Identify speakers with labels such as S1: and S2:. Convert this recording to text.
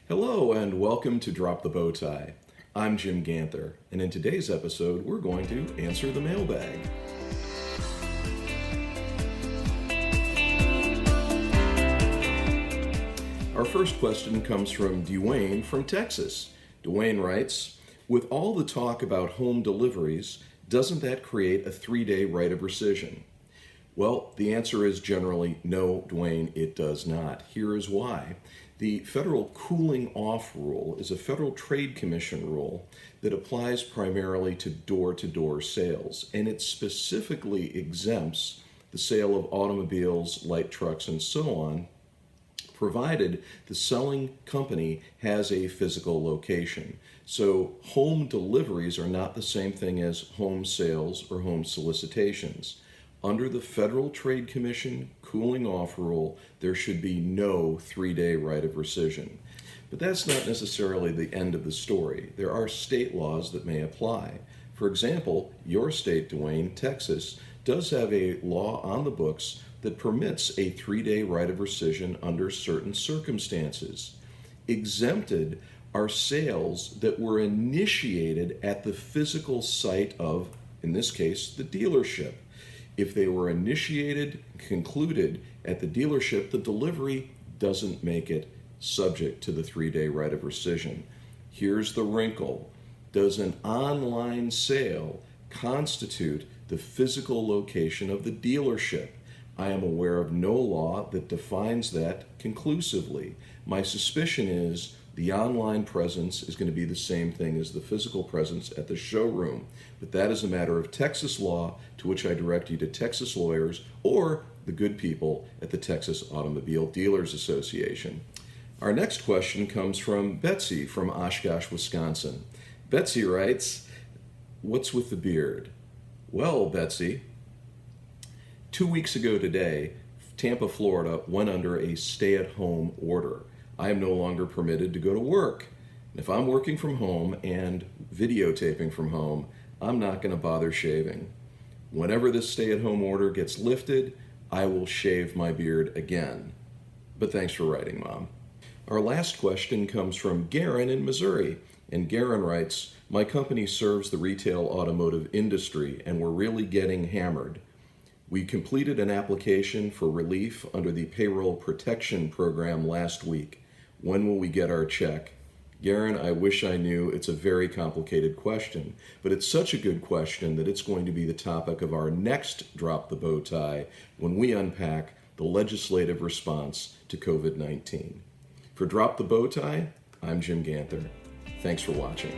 S1: Hello and welcome to Drop the Bow Tie. I'm Jim Ganther, and in today's episode, we're going to answer the mailbag. Our first question comes from Dwayne from Texas. Dwayne writes, with all the talk about home deliveries, doesn't that create a 3-day right of rescission? Well, the answer is generally no, Dwayne, it does not. Here is why. The federal cooling off rule is a Federal Trade Commission rule that applies primarily to door-to-door sales, and it specifically exempts the sale of automobiles, light trucks, and so on, provided the selling company has a physical location. So home deliveries are not the same thing as home sales or home solicitations. Under the Federal Trade Commission cooling off rule, there should be no 3-day right of rescission. But that's not necessarily the end of the story. There are state laws that may apply. For example, your state, Dwayne, Texas, does have a law on the books that permits a 3-day right of rescission under certain circumstances. Exempted are sales that were initiated at the physical site of, in this case, the dealership. If they were initiated, concluded at the dealership, the delivery doesn't make it subject to the 3-day right of rescission. Here's the wrinkle. Does an online sale constitute the physical location of the dealership? I am aware of no law that defines that conclusively. My suspicion is the online presence is going to be the same thing as the physical presence at the showroom. But that is a matter of Texas law, to which I direct you to Texas lawyers or the good people at the Texas Automobile Dealers Association. Our next question comes from Betsy from Oshkosh, Wisconsin. Betsy writes, what's with the beard? Well, Betsy, 2 weeks ago today, Tampa, Florida went under a stay-at-home order. I am no longer permitted to go to work. If I'm working from home and videotaping from home, I'm not going to bother shaving. Whenever this stay-at-home order gets lifted, I will shave my beard again. But thanks for writing, Mom. Our last question comes from Garen in Missouri. And Garen writes, my company serves the retail automotive industry, and we're really getting hammered. We completed an application for relief under the Payroll Protection Program last week. When will we get our check? Garen, I wish I knew. It's a very complicated question, but it's such a good question that it's going to be the topic of our next Drop the Bow Tie when we unpack the legislative response to COVID-19. For Drop the Bow Tie, I'm Jim Ganther. Thanks for watching.